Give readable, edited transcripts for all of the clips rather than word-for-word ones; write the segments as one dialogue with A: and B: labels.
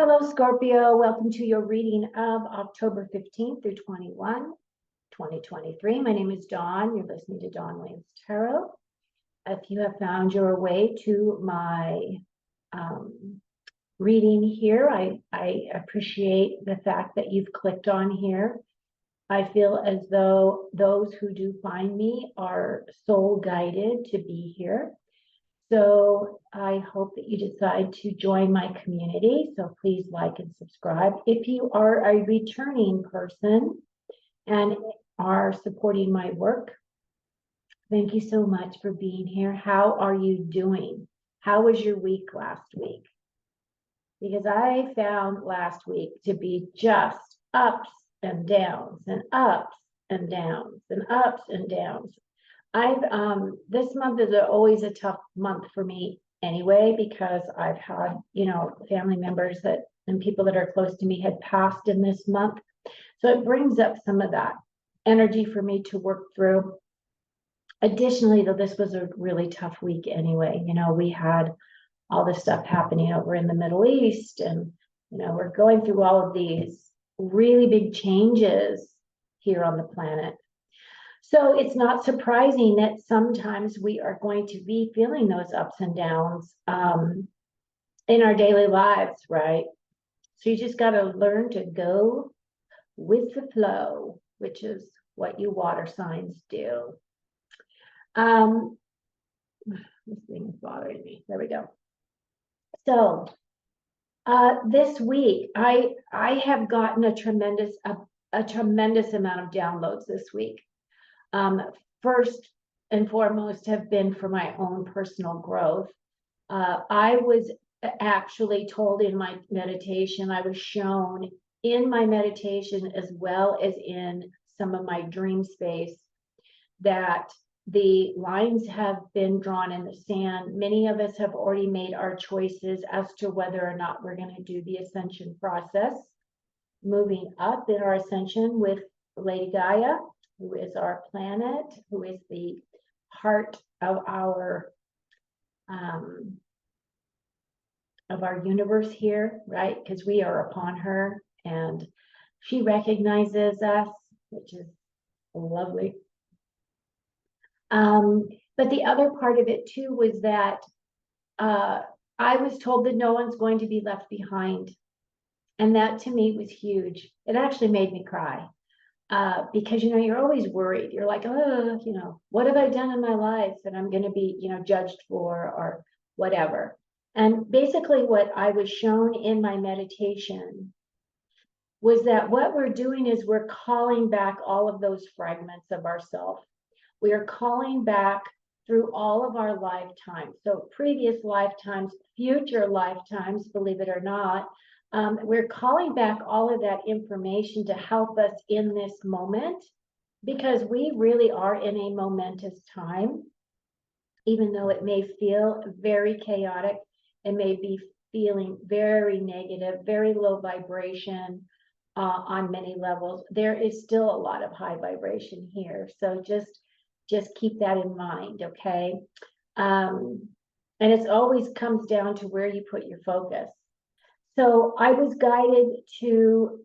A: Hello, Scorpio. Welcome to your reading of October 15th through 2023. My name is Dawn. You're listening to Dawn Williams Tarot. If you have found your way to my reading here, I appreciate the fact that you've clicked on here. I feel as though those who do find me are soul guided to be here. So I hope that you decide to join my community. So please like and subscribe. If you are a returning person and are supporting my work, thank you so much for being here. How are you doing? How was your week last week? Because I found last week to be just ups and downs and ups and downs and ups and downs. This month is always a tough month for me anyway, because I've had, family members and people that are close to me had passed in this month. So it brings up some of that energy for me to work through. Additionally, though, this was a really tough week anyway. We had all this stuff happening over in the Middle East, and, we're going through all of these really big changes here on the planet. So it's not surprising that sometimes we are going to be feeling those ups and downs in our daily lives, right? So you just got to learn to go with the flow, which is what you water signs do. This thing is bothering me. There we go. So this week, I have gotten a tremendous amount of downloads this week. First and foremost have been for my own personal growth. I was actually told in my meditation, I was shown in my meditation as well as in some of my dream space, that the lines have been drawn in the sand. Many of us have already made our choices as to whether or not we're going to do the ascension process, moving up in our ascension with Lady Gaia, who is our planet, who is the heart of our universe here, right? Because we are upon her and she recognizes us, which is lovely. But the other part of it too was that I was told that no one's going to be left behind. And that to me was huge. It actually made me cry. Because, you're always worried. You're like, oh, what have I done in my life that I'm going to be, judged for or whatever. And basically what I was shown in my meditation was that what we're doing is we're calling back all of those fragments of ourselves. We are calling back through all of our lifetimes. So previous lifetimes, future lifetimes, believe it or not. We're calling back all of that information to help us in this moment, because we really are in a momentous time. Even though it may feel very chaotic, it may be feeling very negative, very low vibration on many levels. There is still a lot of high vibration here. So just keep that in mind, okay? And it always comes down to where you put your focus. So I was guided to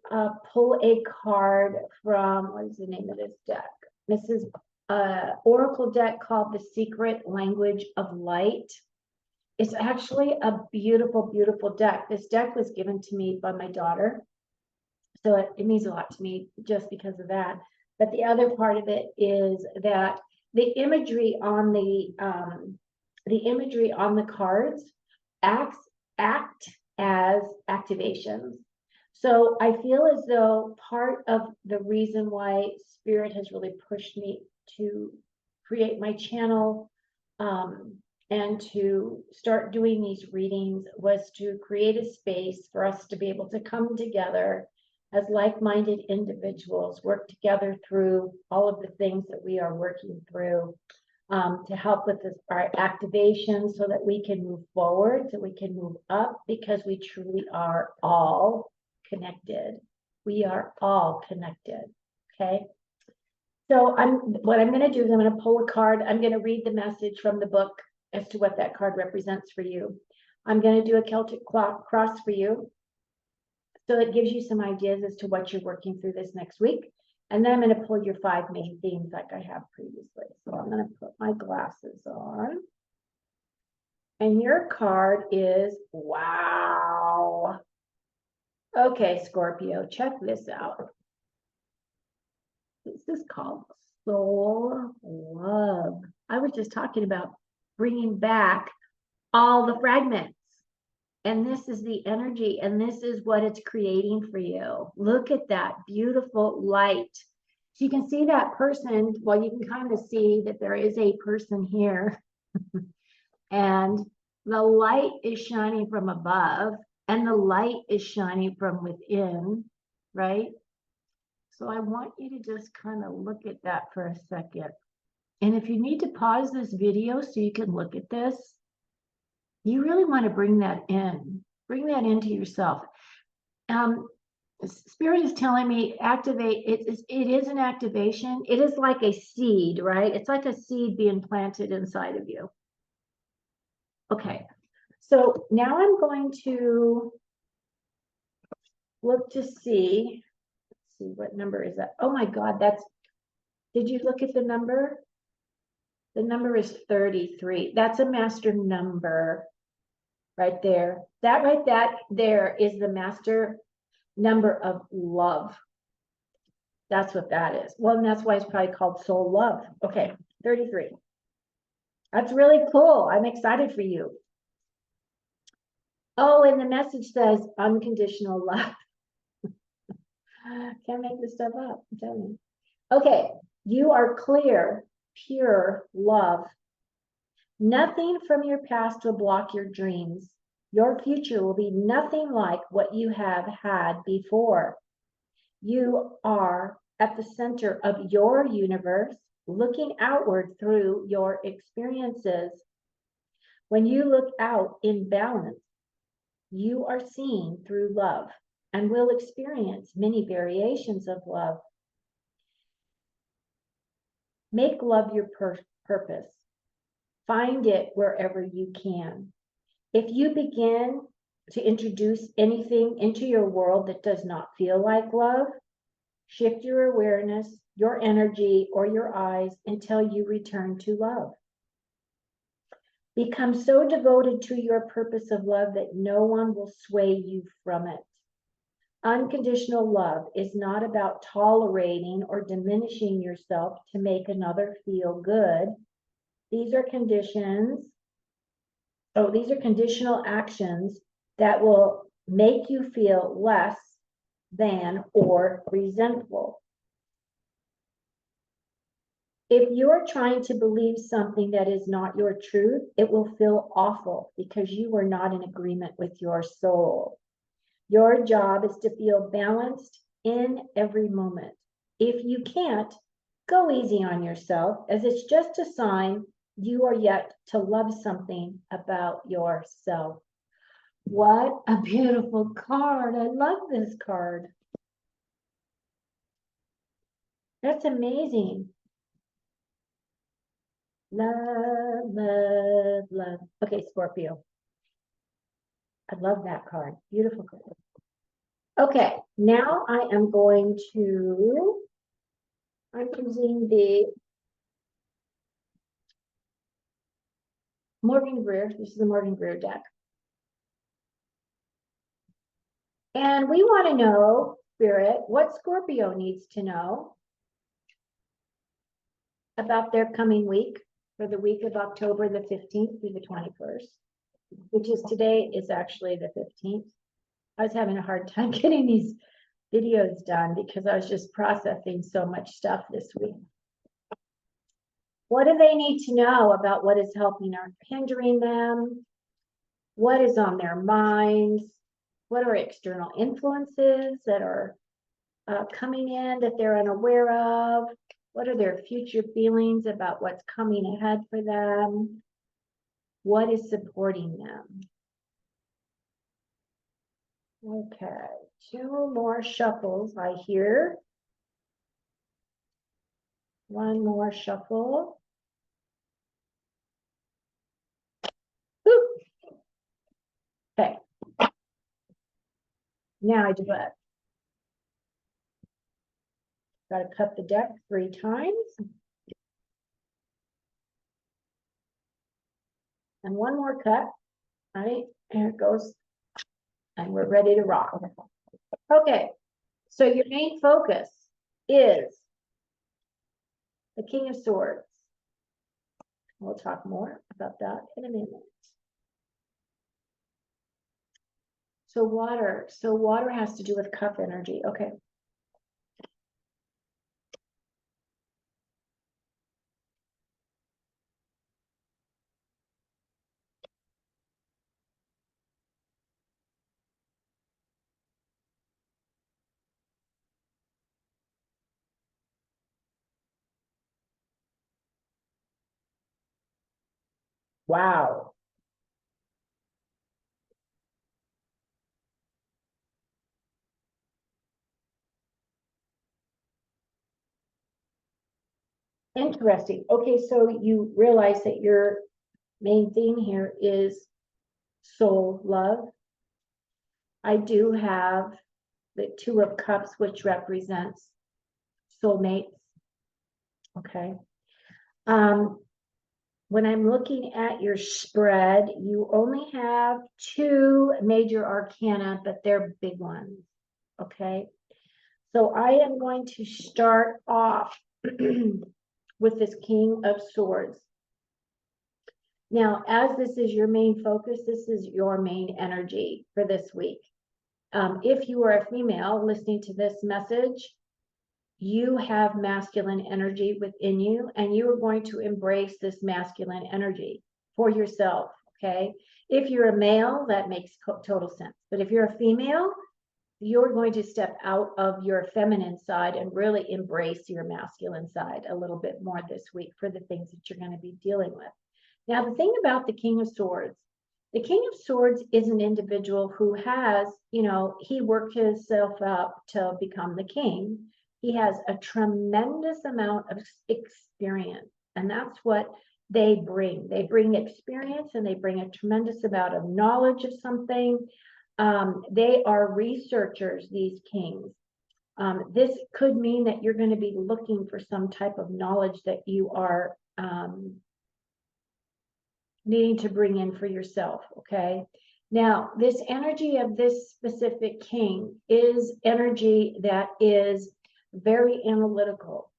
A: pull a card from, what is the name of this deck? This is an oracle deck called The Secret Language of Light. It's actually a beautiful, beautiful deck. This deck was given to me by my daughter. So it means a lot to me just because of that. But the other part of it is that the imagery on the cards act as activations. So I feel as though part of the reason why Spirit has really pushed me to create my channel and to start doing these readings was to create a space for us to be able to come together as like-minded individuals, work together through all of the things that we are working through, to help with our activation so that we can move forward, so we can move up, because we truly are all connected. We are all connected, okay? So what I'm going to do is I'm going to pull a card. I'm going to read the message from the book as to what that card represents for you. I'm going to do a Celtic cross for you. So it gives you some ideas as to what you're working through this next week. And then I'm going to pull your 5 main themes like I have previously. So I'm going to put my glasses on. And your card is, wow. Okay, Scorpio, check this out. This is called soul love. I was just talking about bringing back all the fragments. And this is the energy, and this is what it's creating for you. Look at that beautiful light. So you can see that person. Well, you can kind of see that there is a person here. And the light is shining from above, and the light is shining from within, right? So I want you to just kind of look at that for a second. And if you need to pause this video so you can look at this, you really want to bring that in. Bring that into yourself. Spirit is telling me activate. It is an activation. It is like a seed, right? It's like a seed being planted inside of you. Okay. So now I'm going to look to see. Let's see, what number is that? Oh my God, did you look at the number? The number is 33. That's a master number right there. That there is the master number of love. That's what that is. Well, and that's why it's probably called soul love. Okay, 33. That's really cool. I'm excited for you. Oh, and the message says unconditional love. Can't make this stuff up. I'm telling you. Okay, you are clear, pure love. Nothing from your past will block your dreams. Your future will be nothing like what you have had before. You are at the center of your universe, looking outward through your experiences. When you look out in balance, you are seeing through love and will experience many variations of love. Make love your purpose. Find it wherever you can. If you begin to introduce anything into your world that does not feel like love, shift your awareness, your energy, or your eyes until you return to love. Become so devoted to your purpose of love that no one will sway you from it. Unconditional love is not about tolerating or diminishing yourself to make another feel good. These are conditions. These are conditional actions that will make you feel less than or resentful. If you're trying to believe something that is not your truth, it will feel awful because you are not in agreement with your soul. Your job is to feel balanced in every moment. If you can't, go easy on yourself, as it's just a sign you are yet to love something about yourself. What a beautiful card. I love this card. That's amazing. Love, love, love. Okay, Scorpio. I love that card. Beautiful card. Okay, now I'm using the Morgan Greer. This is the Morgan Greer deck. And we want to know, Spirit, what Scorpio needs to know about their coming week for the week of October the 15th through the 21st, which is today is actually the 15th. I was having a hard time getting these videos done because I was just processing so much stuff this week. What do they need to know about what is helping or hindering them? What is on their minds? What are external influences that are coming in that they're unaware of? What are their future feelings about what's coming ahead for them? What is supporting them? Okay, 2 more shuffles I hear. 1 more shuffle. Ooh. Okay. Now I do what? Got to cut the deck 3 times. And one more cut. All right, there it goes. And we're ready to rock. Okay, so your main focus is the King of Swords. We'll talk more about that in a minute. So water has to do with cup energy. Okay. Wow. Interesting. Okay, so you realize that your main theme here is soul love. I do have the 2 of Cups, which represents soulmates. Okay. When I'm looking at your spread, you only have 2 major arcana, but they're big ones. Okay. So I am going to start off with this King of Swords. Now, as this is your main focus, this is your main energy for this week. If you are a female listening to this message, you have masculine energy within you, and you are going to embrace this masculine energy for yourself, okay? If you're a male, that makes total sense. But if you're a female, you're going to step out of your feminine side and really embrace your masculine side a little bit more this week for the things that you're going to be dealing with. Now, the thing about the King of Swords is an individual who has, he worked himself up to become the king. He has a tremendous amount of experience, and that's what they bring. They bring experience, and they bring a tremendous amount of knowledge of something. They are researchers, these kings. This could mean that you're going to be looking for some type of knowledge that you are needing to bring in for yourself, okay? Now, this energy of this specific king is energy that is very analytical.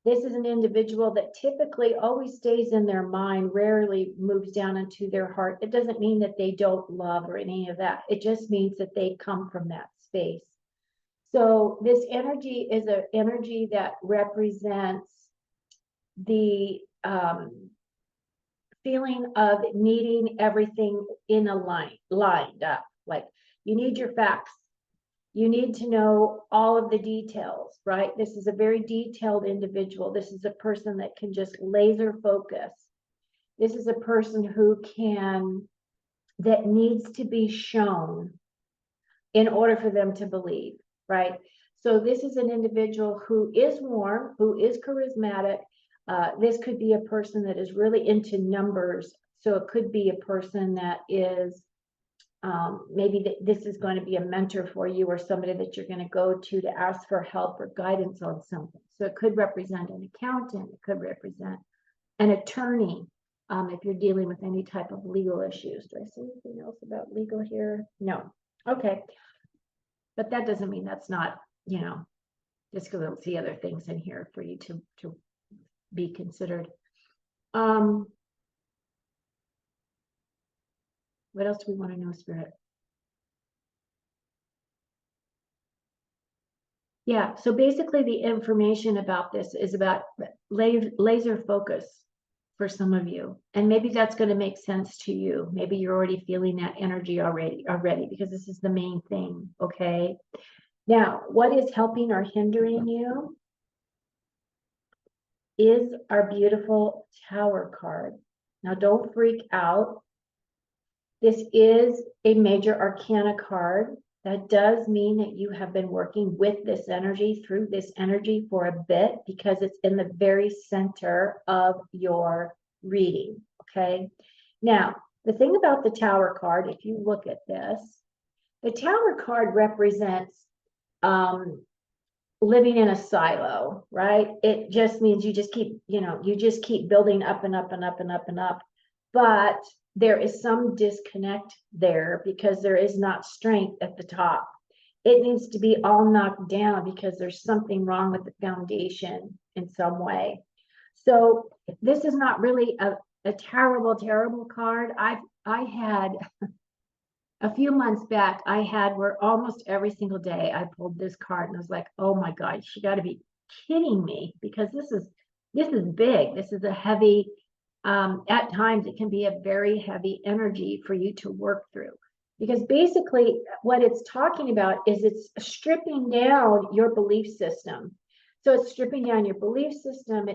A: This is an individual that typically always stays in their mind, rarely moves down into their heart. It doesn't mean that they don't love or any of that. It just means that they come from that space. So this energy is an energy that represents the feeling of needing everything in a lined up. Like, you need your facts. You need to know all of the details, right? This is a very detailed individual. This is a person that can just laser focus. This is a person that needs to be shown in order for them to believe, right? So this is an individual who is warm, who is charismatic. This could be a person that is really into numbers. So it could be a person that is maybe this is going to be a mentor for you, or somebody that you're going to go to ask for help or guidance on something. So it could represent an accountant. It could represent an attorney, if you're dealing with any type of legal issues. Do I see anything else about legal here? No. Okay. But that doesn't mean that's not, just because I'll see other things in here for you to be considered. What else do we want to know, Spirit? Yeah, so basically the information about this is about laser focus for some of you. And maybe that's going to make sense to you. Maybe you're already feeling that energy already, because this is the main thing, okay? Now, what is helping or hindering you is our beautiful Tower card. Now, don't freak out. This is a major arcana card. That does mean that you have been working with this energy, through this energy for a bit, because it's in the very center of your reading, okay? Now, the thing about the Tower card, if you look at this, The Tower card represents living in a silo, right? It just means you just keep, you just keep building up and up and up and up and up. But there is some disconnect there because there is not strength at the top. It needs to be all knocked down because there's something wrong with the foundation in some way. So this is not really a terrible, terrible card. I had a few months back, I had where almost every single day I pulled this card and I was like, oh my God, you got to be kidding me, because this is big. This is a heavy, at times it can be a very heavy energy for you to work through. Because basically what it's talking about is it's stripping down your belief system. So it's stripping down your belief system.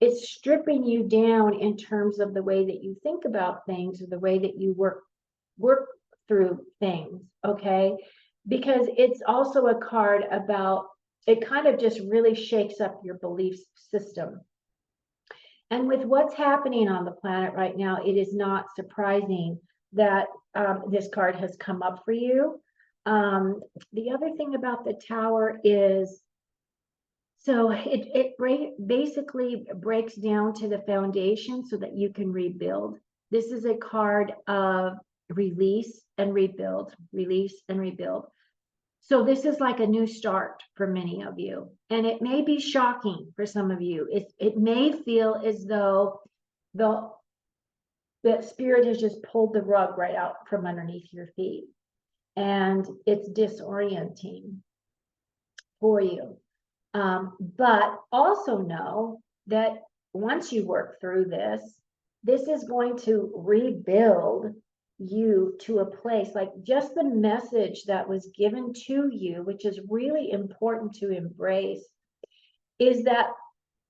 A: It's stripping you down in terms of the way that you think about things or the way that you work through things, okay? Because it's also a card about, it kind of just really shakes up your belief system. And with what's happening on the planet right now, it is not surprising that this card has come up for you. The other thing about the Tower is, so it basically breaks down to the foundation so that you can rebuild. This is a card of release and rebuild, release and rebuild. So this is like a new start for many of you. And it may be shocking for some of you. It may feel as though the spirit has just pulled the rug right out from underneath your feet. And it's disorienting for you. But also know that once you work through this, this is going to rebuild you to a place, like just the message that was given to you, which is really important to embrace, is that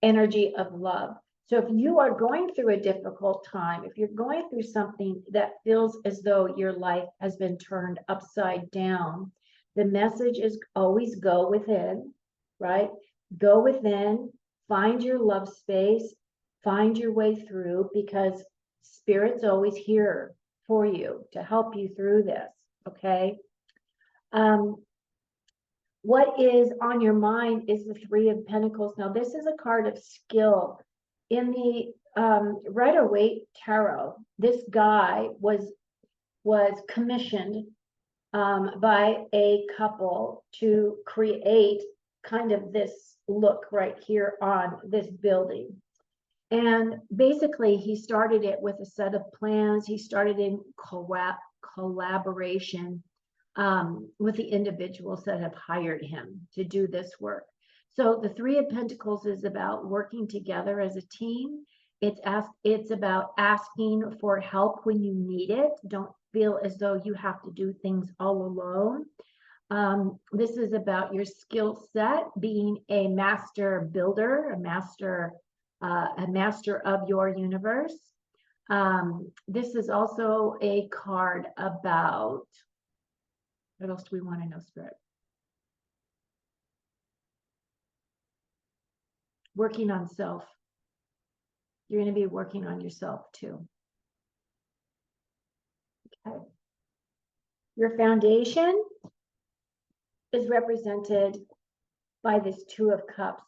A: energy of love. So if you are going through a difficult time, if you're going through something that feels as though your life has been turned upside down, the message is always go within, right? Go within, find your love space, find your way through, because Spirit's always here for you to help you through this, okay? What is on your mind is the Three of Pentacles. Now, this is a card of skill. In the Rider-Waite Tarot, this guy was commissioned by a couple to create kind of this look right here on this building. And basically, he started it with a set of plans. He started in collaboration with the individuals that have hired him to do this work. So the Three of Pentacles is about working together as a team. It's about asking for help when you need it. Don't feel as though you have to do things all alone. This is about your skill set, being a master builder, a master of your universe. This is also a card about, what else do we want to know, Spirit? Working on self. You're going to be working on yourself too. Okay. Your foundation is represented by this Two of Cups.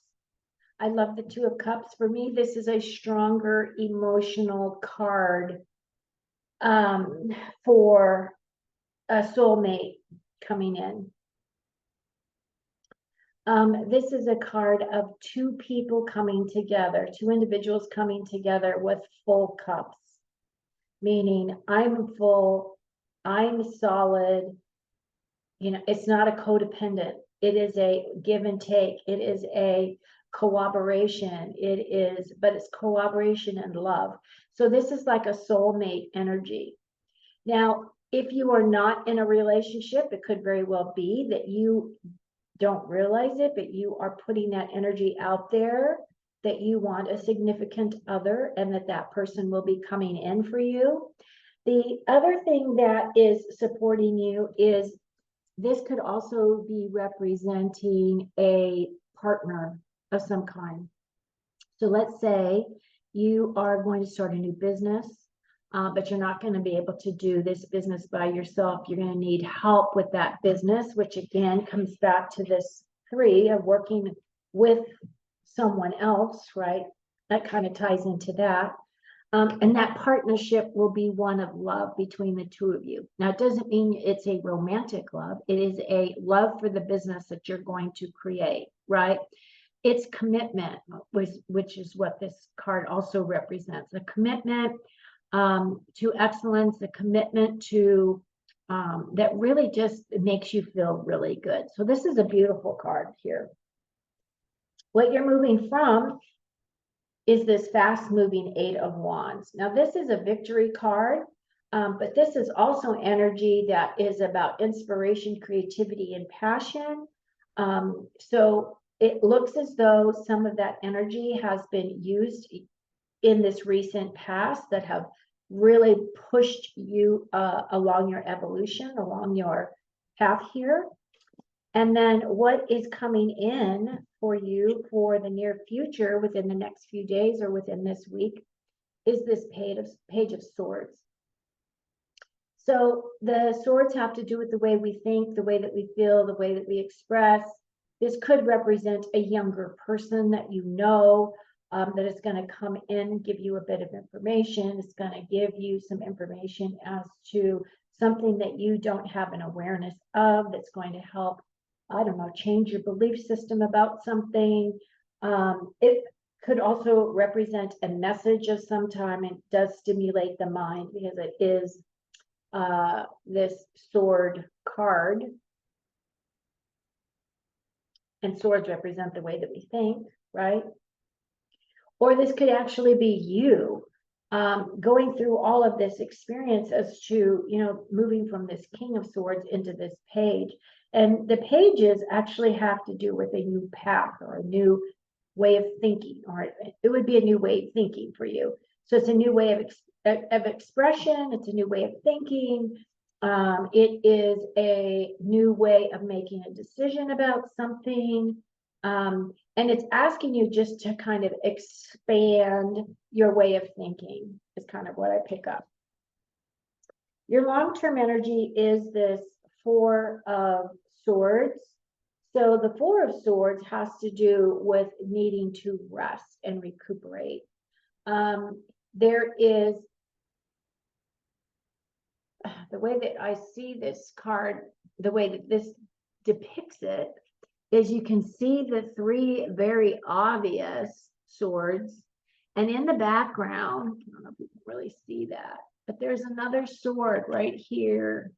A: I love the Two of Cups. For me, this is a stronger emotional card for a soulmate coming in. This is a card of two people coming together, two individuals coming together with full cups, meaning I'm full, I'm solid. You know, it's not a codependent. It is a give and take. It is a cooperation. But it's cooperation and love. So this is like a soulmate energy. Now, if you are not in a relationship, it could very well be that you don't realize it, but you are putting that energy out there that you want a significant other and that person will be coming in for you. The other thing that is supporting you is this could also be representing a partner of some kind. So let's say you are going to start a new business. but you're not going to be able to do this business by yourself. You're going to need help with that business, which again comes back to this 3 of working with someone else, right? That kind of ties into that. And that partnership will be one of love between the 2 of you. Now, it doesn't mean it's a romantic love. It is a love for the business that you're going to create, right? It's commitment, which is what this card also represents. A commitment to excellence, a commitment to that really just makes you feel really good. So this is a beautiful card here. What you're moving from is this fast-moving 8 of Wands. Now, this is a victory card, but this is also energy that is about inspiration, creativity, and passion. So it looks as though some of that energy has been used in this recent past that have really pushed you along your evolution, along your path here. And then what is coming in for you for the near future within the next few days or within this week is this Page of Swords. So the swords have to do with the way we think, the way that we feel, the way that we express. This could represent a younger person that you know, that is going to come in, give you a bit of information. It's going to give you some information as to something that you don't have an awareness of, that's going to help, I don't know, change your belief system about something. It could also represent a message of some time. It does stimulate the mind because it is this sword card. And swords represent the way that we think, right? Or this could actually be you going through all of this experience as to, you know, moving from this King of Swords into this page. And the pages actually have to do with a new path or a new way of thinking, or it would be a new way of thinking for you. So it's a new way of expression. It's a new way of thinking. It is a new way of making a decision about something. And it's asking you just to kind of expand your way of thinking is kind of what I pick up. Your long-term energy is this 4 of Swords. So the 4 of Swords has to do with needing to rest and recuperate. There is, the way that I see this card, the way that this depicts it, is you can see the 3 very obvious swords, and in the background, I don't know if you can really see that, but there's another sword right here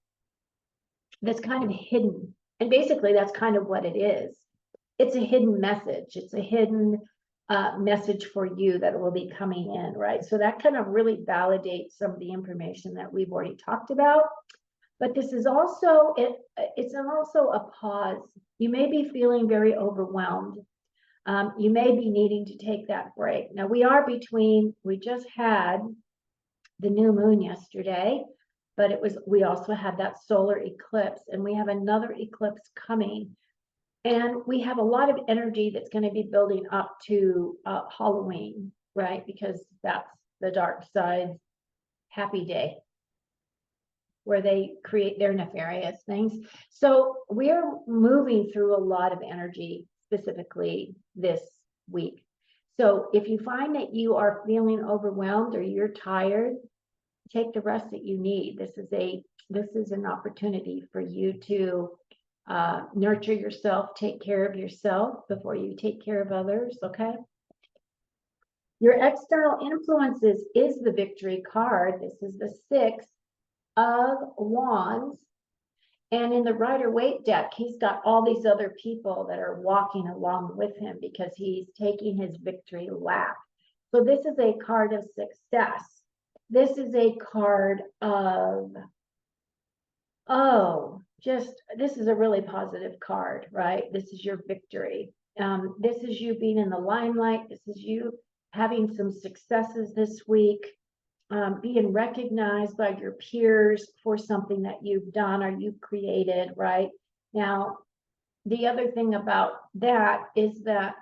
A: that's kind of hidden. And basically that's kind of what it is. It's a hidden message. It's a hidden message for you that will be coming in, right? So that kind of really validates some of the information that we've already talked about. But this is also, it's also a pause. You may be feeling very overwhelmed. You may be needing to take that break. Now we just had the new moon yesterday, but we also had that solar eclipse, and we have another eclipse coming. And we have a lot of energy that's going to be building up to Halloween, right? Because that's the dark side's happy day, where they create their nefarious things. So we're moving through a lot of energy specifically this week. So if you find that you are feeling overwhelmed or you're tired, take the rest that you need. This is an opportunity for you to nurture yourself, take care of yourself before you take care of others, okay? Your external influences is the Victory card. This is the 6 of Wands. And in the Rider-Waite deck, he's got all these other people that are walking along with him because he's taking his victory lap. So this is a card of success. This is a card of, this is a really positive card, right? This is your victory. This is you being in the limelight. This is you having some successes this week. Being recognized by your peers for something that you've done or you've created, right? Now, the other thing about that is that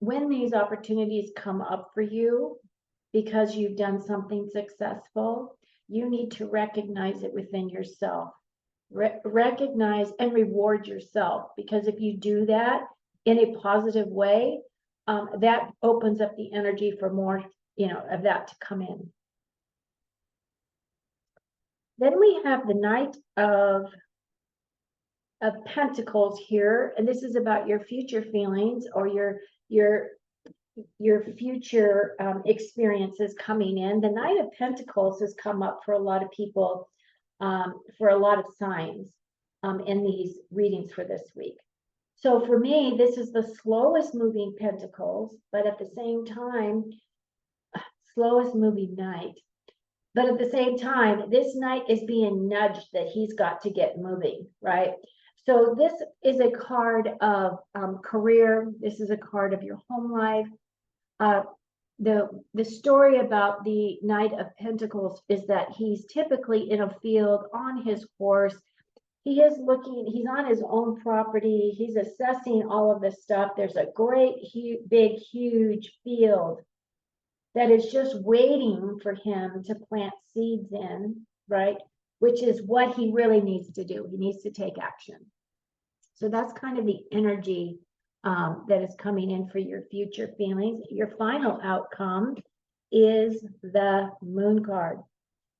A: when these opportunities come up for you, because you've done something successful, you need to recognize it within yourself. Recognize and reward yourself, because if you do that in a positive way, that opens up the energy for more, of that to come in. Then we have the Knight of Pentacles here, and this is about your future feelings or your future experiences coming in. The Knight of Pentacles has come up for a lot of people, for a lot of signs in these readings for this week. So for me, this is the slowest moving Pentacles, but at the same time, slowest moving Knight. But at the same time, this Knight is being nudged that he's got to get moving, right? So this is a card of career. This is a card of your home life. The story about the Knight of Pentacles is that he's typically in a field on his horse. He is looking, he's on his own property. He's assessing all of this stuff. There's a great, big, huge field that is just waiting for him to plant seeds in, right? Which is what he really needs to do. He needs to take action. So that's kind of the energy that is coming in for your future feelings. Your final outcome is the Moon card.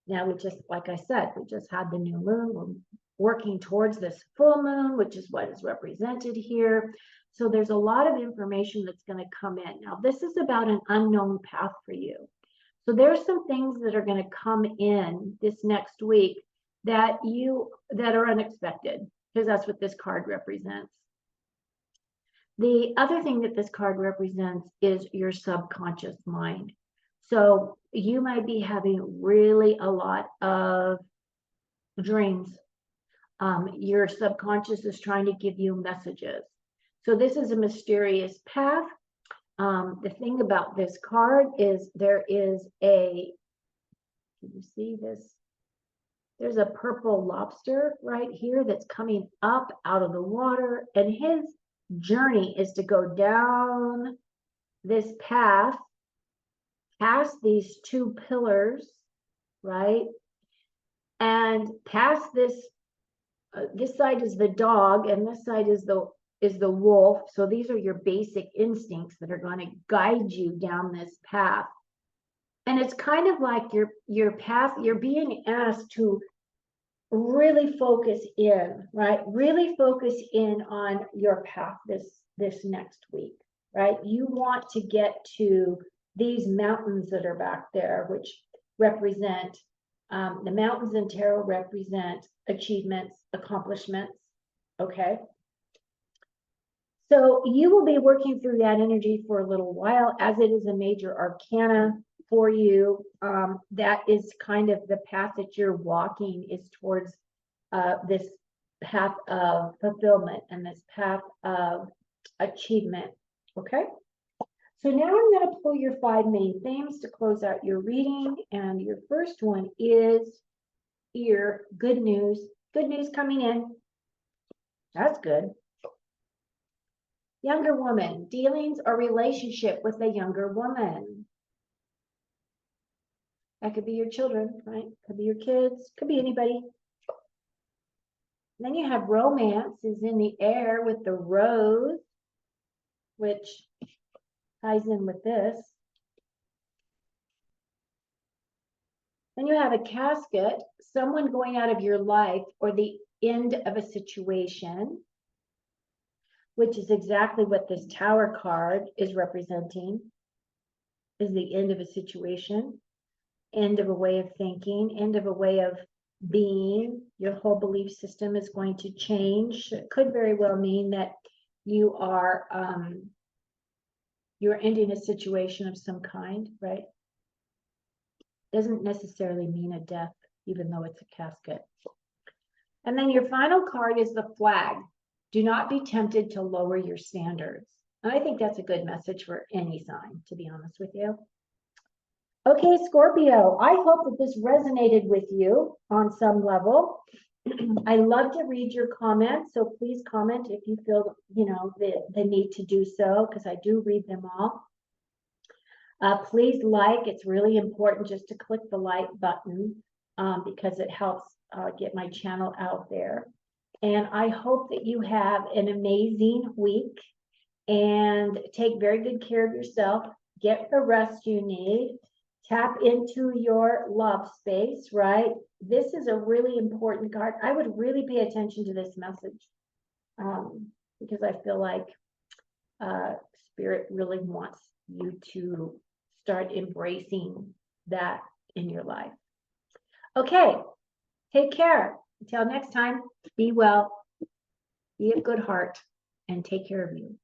A: Now, we just, like I said, we just had the new moon. We're working towards this full moon, which is what is represented here. So there's a lot of information that's going to come in. Now, this is about an unknown path for you. So there's some things that are going to come in this next week that are unexpected, because that's what this card represents. The other thing that this card represents is your subconscious mind. So you might be having really a lot of dreams. Your subconscious is trying to give you messages. So this is a mysterious path. The thing about this card is can you see this? There's a purple lobster right here that's coming up out of the water, and his journey is to go down this path, past these two pillars, right? And past this, this side is the dog, and this side is the wolf. So these are your basic instincts that are going to guide you down this path. And it's kind of like your path, you're being asked to really focus in, right? Really focus in on your path this next week, right? You want to get to these mountains that are back there, which represent, the mountains in tarot represent achievements, accomplishments, okay? So you will be working through that energy for a little while, as it is a major arcana for you. That is kind of the path that you're walking, is towards this path of fulfillment and this path of achievement, okay? So now I'm going to pull your 5 main themes to close out your reading, and your first one is your good news. Good news coming in. That's good. Younger woman, dealings or relationship with a younger woman. That could be your children, right? Could be your kids, could be anybody. Then you have romance is in the air with the rose, which ties in with this. Then you have a casket, someone going out of your life or the end of a situation, which is exactly what this Tower card is representing, is the end of a situation, end of a way of thinking, end of a way of being. Your whole belief system is going to change. It could very well mean that you are you're ending a situation of some kind, right? Doesn't necessarily mean a death, even though it's a casket. And then your final card is the flag. Do not be tempted to lower your standards. And I think that's a good message for any sign, to be honest with you. Okay, Scorpio, I hope that this resonated with you on some level. I love to read your comments, so please comment if you feel, the need to do so, because I do read them all. Please like, it's really important just to click the like button because it helps get my channel out there. And I hope that you have an amazing week and take very good care of yourself. Get the rest you need. Tap into your love space, right? This is a really important card. I would really pay attention to this message because I feel like Spirit really wants you to start embracing that in your life. Okay, take care. Until next time, be well, be of good heart, and take care of you.